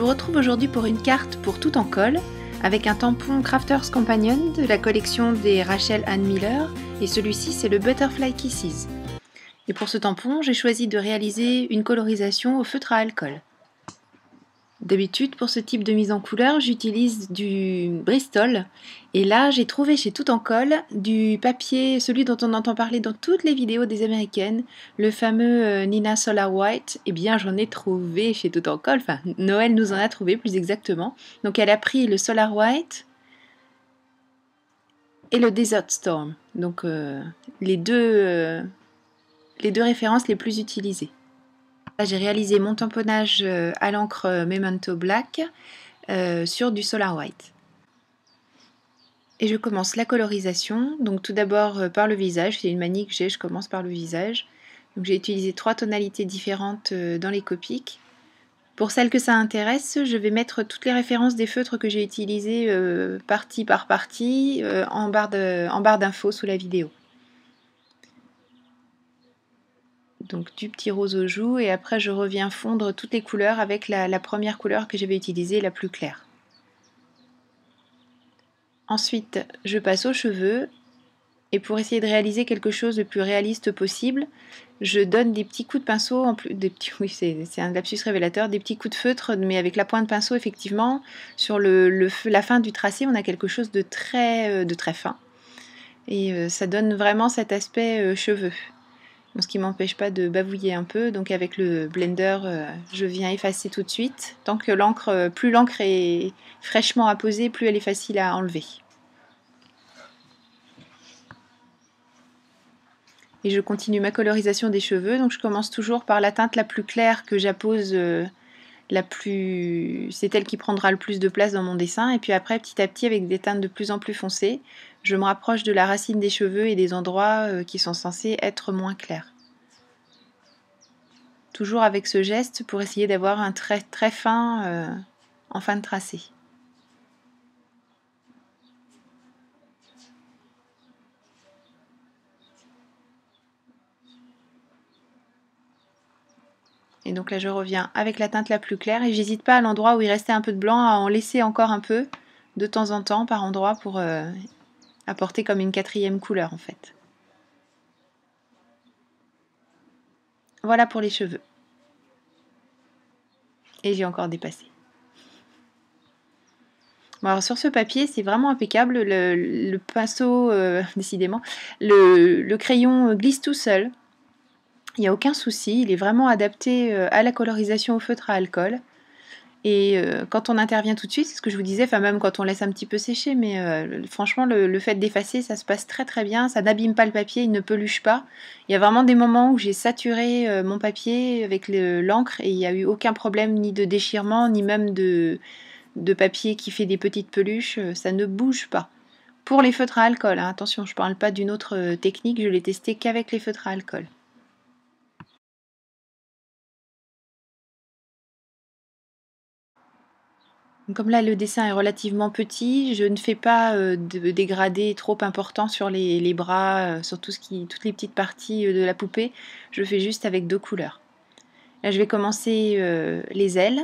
vous retrouve aujourd'hui pour une carte pour tout en colle avec un tampon Crafters Companion de la collection des Rachel Ann Miller et celui-ci c'est le Butterfly Kisses. Et pour ce tampon, j'ai choisi de réaliser une colorisation au feutre à alcool. D'habitude, pour ce type de mise en couleur, j'utilise du Bristol. Et là, j'ai trouvé chez Tout en Colle du papier, celui dont on entend parler dans toutes les vidéos des Américaines, le fameux Nina Solar White. Eh bien, j'en ai trouvé chez Tout en Colle. Enfin, Noël nous en a trouvé plus exactement. Donc, elle a pris le Solar White et le Desert Storm. Donc, les deux références les plus utilisées. Là, j'ai réalisé mon tamponnage à l'encre Memento Black sur du Solar White. Et je commence la colorisation. Donc tout d'abord par le visage, c'est une manie que j'ai, je commence par le visage. Donc j'ai utilisé 3 tonalités différentes dans les Copics. Pour celles que ça intéresse, je vais mettre toutes les références des feutres que j'ai utilisés partie par partie en barre d'infos sous la vidéo. Donc du petit rose aux joues et après je reviens fondre toutes les couleurs avec la première couleur que j'avais utilisée, la plus claire. Ensuite je passe aux cheveux et pour essayer de réaliser quelque chose de plus réaliste possible, je donne des petits coups de pinceau, en plus, oui c'est un lapsus révélateur, des petits coups de feutre mais avec la pointe de pinceau effectivement, sur la fin du tracé on a quelque chose de très fin et ça donne vraiment cet aspect cheveux. Bon, ce qui ne m'empêche pas de bavouiller un peu, donc avec le blender, je viens effacer tout de suite. Tant que plus l'encre est fraîchement apposée, plus elle est facile à enlever. Et je continue ma colorisation des cheveux, donc je commence toujours par la teinte la plus claire que j'appose, c'est elle qui prendra le plus de place dans mon dessin, et puis après petit à petit avec des teintes de plus en plus foncées, je me rapproche de la racine des cheveux et des endroits qui sont censés être moins clairs. Toujours avec ce geste pour essayer d'avoir un trait très fin en fin de tracé. Et donc là je reviens avec la teinte la plus claire et j'hésite pas à l'endroit où il restait un peu de blanc à en laisser encore un peu de temps en temps par endroit pour apporter comme une 4e couleur en fait. Voilà pour les cheveux. Et j'ai encore dépassé. Bon alors sur ce papier c'est vraiment impeccable, le pinceau, décidément, le crayon glisse tout seul. Il n'y a aucun souci, il est vraiment adapté à la colorisation au feutre à alcool. Et quand on intervient tout de suite, c'est ce que je vous disais, enfin même quand on laisse un petit peu sécher, mais franchement le fait d'effacer, ça se passe très très bien, ça n'abîme pas le papier, il ne peluche pas. Il y a vraiment des moments où j'ai saturé mon papier avec l'encre et il n'y a eu aucun problème ni de déchirement, ni même de papier qui fait des petites peluches, ça ne bouge pas. Pour les feutres à alcool, hein, attention, je ne parle pas d'une autre technique, je l'ai testé qu'avec les feutres à alcool. Comme là le dessin est relativement petit, je ne fais pas de dégradé trop important sur les bras, sur toutes les petites parties de la poupée, je le fais juste avec 2 couleurs. Là je vais commencer les ailes,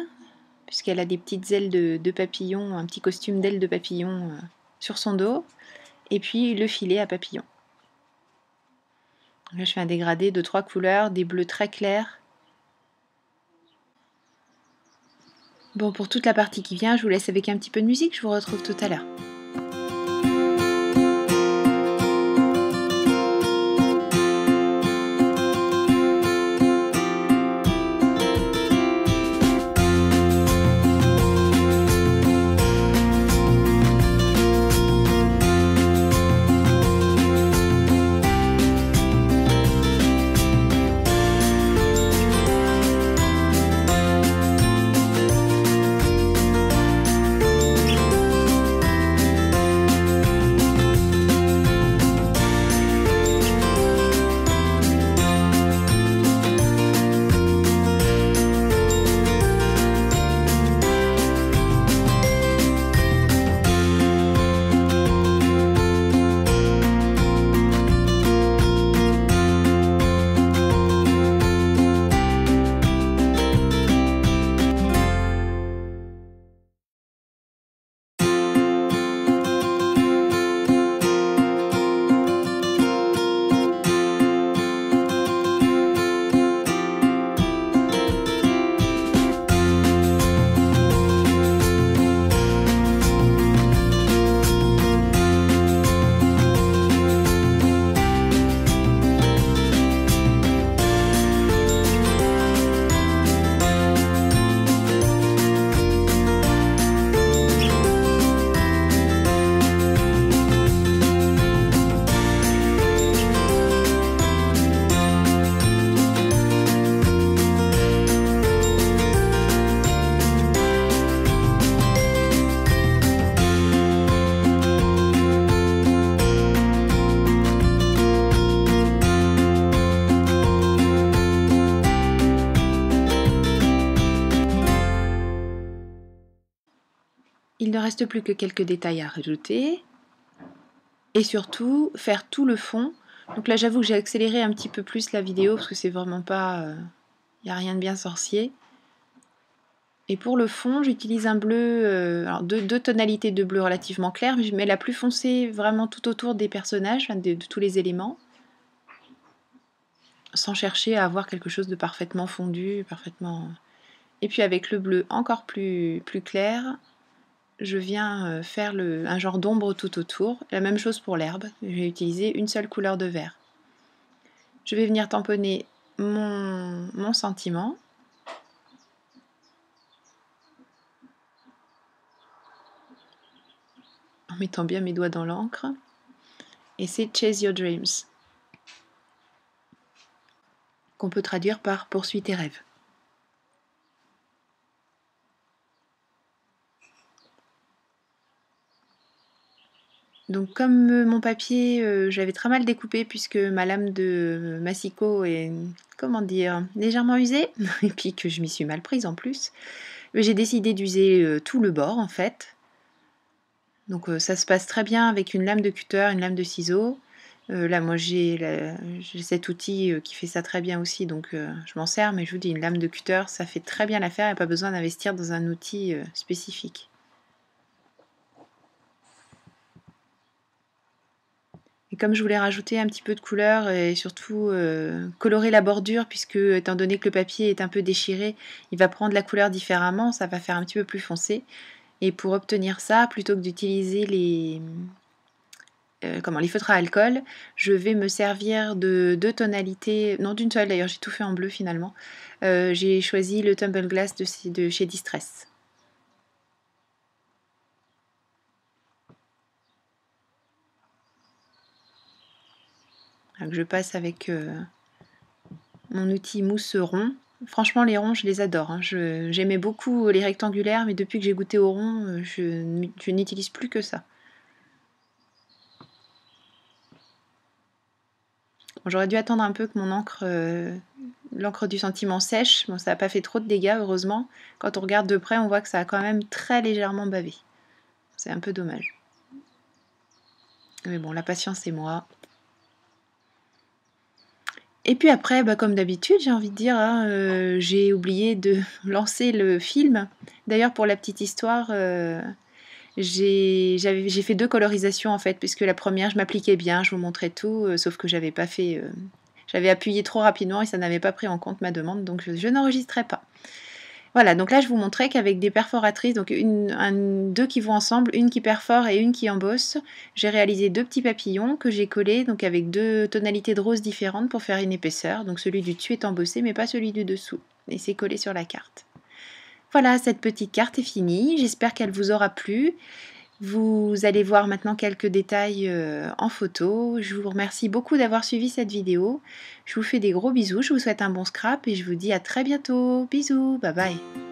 puisqu'elle a des petites ailes de papillon, un petit costume d'ailes de papillon sur son dos, et puis le filet à papillon. Là je fais un dégradé de 3 couleurs, des bleus très clairs. Bon, pour toute la partie qui vient, je vous laisse avec un petit peu de musique, je vous retrouve tout à l'heure. reste plus que quelques détails à rajouter. Et surtout, faire tout le fond. Donc là, j'avoue que j'ai accéléré un petit peu plus la vidéo parce que c'est vraiment pas... Il n'y a rien de bien sorcier. Et pour le fond, j'utilise un bleu, alors deux tonalités de bleu relativement claires, mais je mets la plus foncée vraiment tout autour des personnages, de tous les éléments, sans chercher à avoir quelque chose de parfaitement fondu, parfaitement... Et puis avec le bleu encore plus clair, je viens faire un genre d'ombre tout autour. La même chose pour l'herbe, je vais utiliser une seule couleur de vert. Je vais venir tamponner mon sentiment. En mettant bien mes doigts dans l'encre. Et c'est Chase Your Dreams, qu'on peut traduire par Poursuis tes rêves. Donc comme mon papier, j'avais très mal découpé puisque ma lame de massicot est, comment dire, légèrement usée, et puis que je m'y suis mal prise en plus, j'ai décidé d'user tout le bord en fait. Donc ça se passe très bien avec une lame de cutter, une lame de ciseaux. Là moi j'ai cet outil qui fait ça très bien aussi, donc je m'en sers, mais je vous dis, une lame de cutter ça fait très bien l'affaire, il n'y a pas besoin d'investir dans un outil spécifique. Et comme je voulais rajouter un petit peu de couleur et surtout colorer la bordure, puisque étant donné que le papier est un peu déchiré, il va prendre la couleur différemment, ça va faire un petit peu plus foncé. Et pour obtenir ça, plutôt que d'utiliser les feutres à alcool, je vais me servir de deux tonalités, non d'une seule d'ailleurs, j'ai tout fait en bleu finalement. J'ai choisi le Tumble Glass de chez Distress. Donc je passe avec mon outil mousse rond. Franchement, les ronds, je les adore. Hein. J'aimais beaucoup les rectangulaires, mais depuis que j'ai goûté au rond, je n'utilise plus que ça. Bon, j'aurais dû attendre un peu que mon encre, l'encre du sentiment sèche. Bon, ça n'a pas fait trop de dégâts, heureusement. Quand on regarde de près, on voit que ça a quand même très légèrement bavé. C'est un peu dommage. Mais bon, la patience c'est moi. Et puis après, comme d'habitude, j'ai envie de dire, hein, j'ai oublié de lancer le film. D'ailleurs, pour la petite histoire, j'ai fait 2 colorisations en fait, puisque la première, je m'appliquais bien, je vous montrais tout, sauf que j'avais pas fait... j'avais appuyé trop rapidement et ça n'avait pas pris en compte ma demande, donc je n'enregistrais pas. Voilà, donc là je vous montrais qu'avec des perforatrices, donc deux qui vont ensemble, une qui perfore et une qui embosse, j'ai réalisé 2 petits papillons que j'ai collés donc avec 2 tonalités de rose différentes pour faire une épaisseur. Donc celui du dessus est embossé mais pas celui du dessous, et c'est collé sur la carte. Voilà, cette petite carte est finie, j'espère qu'elle vous aura plu. Vous allez voir maintenant quelques détails en photo. Je vous remercie beaucoup d'avoir suivi cette vidéo. Je vous fais des gros bisous, je vous souhaite un bon scrap et je vous dis à très bientôt. Bisous, bye bye.